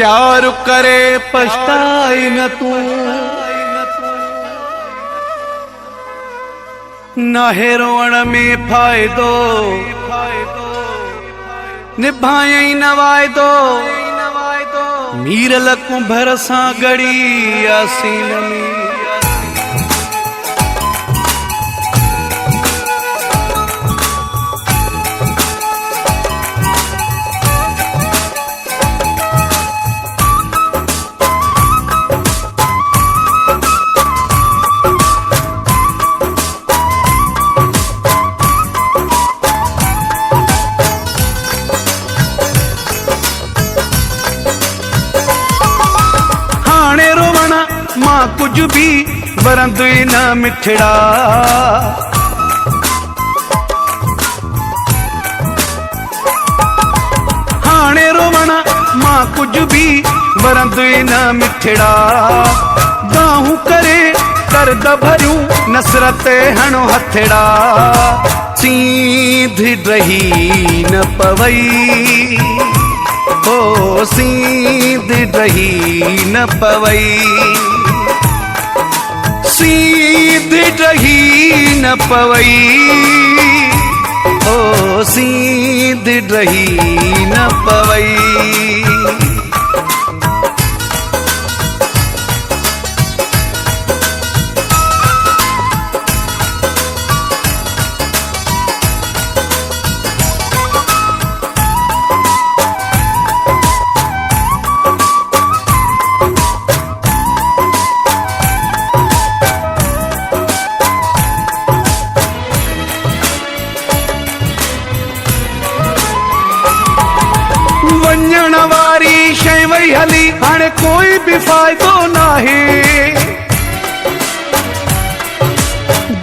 प्यार करे पछताई न तू, नाहे रोवण में फायदो, निभाई न वायदो, मीरल कुंभर सां गड़ी आसीन में। कुछ भी वरंदु न मिठड़ा, हाणे रोवण मां कुछ भी वरंदु न मिठड़ा, बाहूं करे दर्द भरियूं नसरत हणो हथड़ा, सीध रही न पवई ओ सीध रही न पवई, सीध रही न पवई ओ सीध रही न पवई। वंजण वारी शइ वई हली, हाणे कोई भी फायदो नाहे,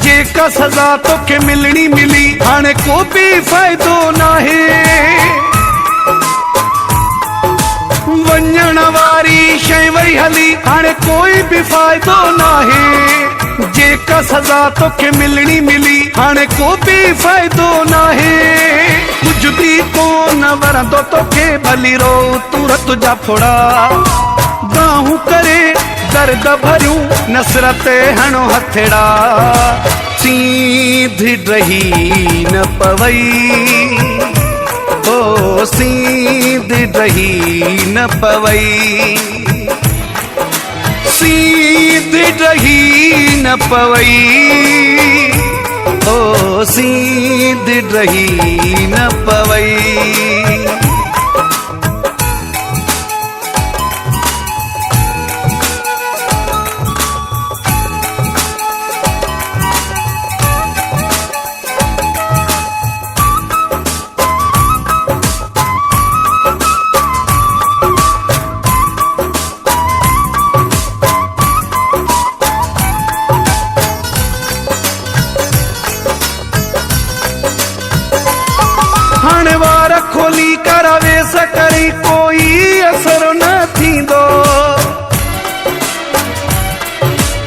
जेका सजा तोखे मिलनी मिली, हाणे को भी फायदो नाहे। वंजण वारी शइ वई हली, हाणे कोई भी फायदो नाहे, जेका सजा तोखे मिलनी मिली, हाणे को भी फायदो नाहे। कुछ भी कोन वरंदो तोखे भली रो तुरत जा फोड़ा, बाहूं करे दर्द भरियूं नसरत हणो हथड़ा, सीध रही न पवई ओ सीध रही न पवई, सीध रही न पवई ओ सीध रही न पवई। हाणे वार खोली करावे सकरी कोई असर न थींदो,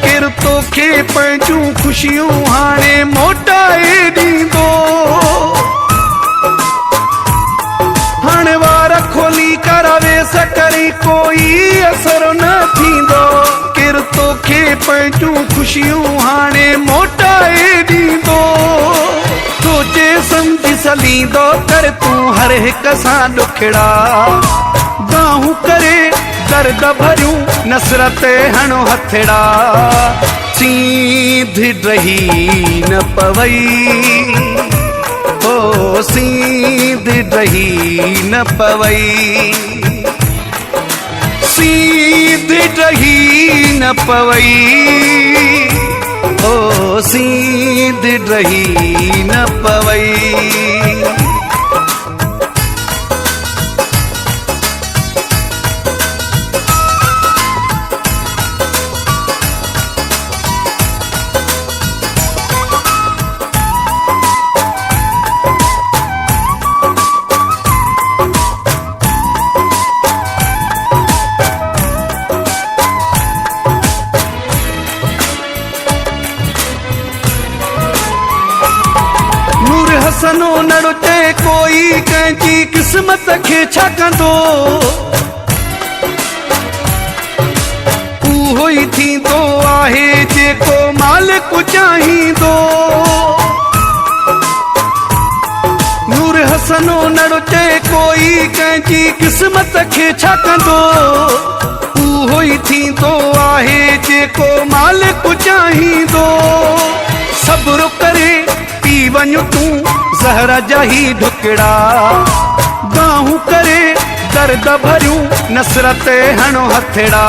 केर तोखे पंहिंजूं खुशियूं हाणे मोटाए ॾींदो। हाणे वार खोली करावे सकरी कोई असर न थींदो, केर तोखे पंहिंजूं खुशियूं हाणे मोटाए ॾींदो। सोचे समझी सलींदो कर तूं हर हिक सां ॾुखड़ा, बाहूं करे दर्द भरियूं नसरत हणो हथड़ा, सीध रही न पवई ओ सीध रही न पवई, सीध रही न पवई ओ सीध रही न पवई। सनो नड़ुते कोई कंहिंजी किस्मत खे छा कंदो, उहो ई थींदो आहे जेको मालिक चाहींदो। नूर हसनो नड़चे कोई कंहिंजी क़िस्मत खे छा कंदो। उहो ई थींदो आहे जेको मालिक चाहींदो। सब्र करे पी वञ तूं ज़हर जा ही ढुकड़ा। बाहूं करे दर्द भरियूं नसरत हणो हथड़ा।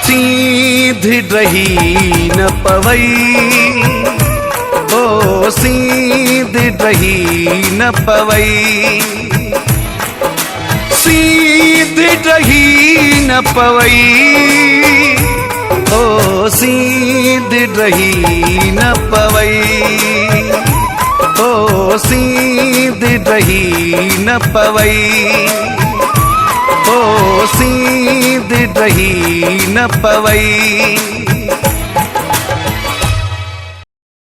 सीध रही न पवई ओ सीध रही न पवई। सीध रही न पवई ओ सीध रही न पवई। ओ सीध रही न पवई। ओ सीध रही न पवई।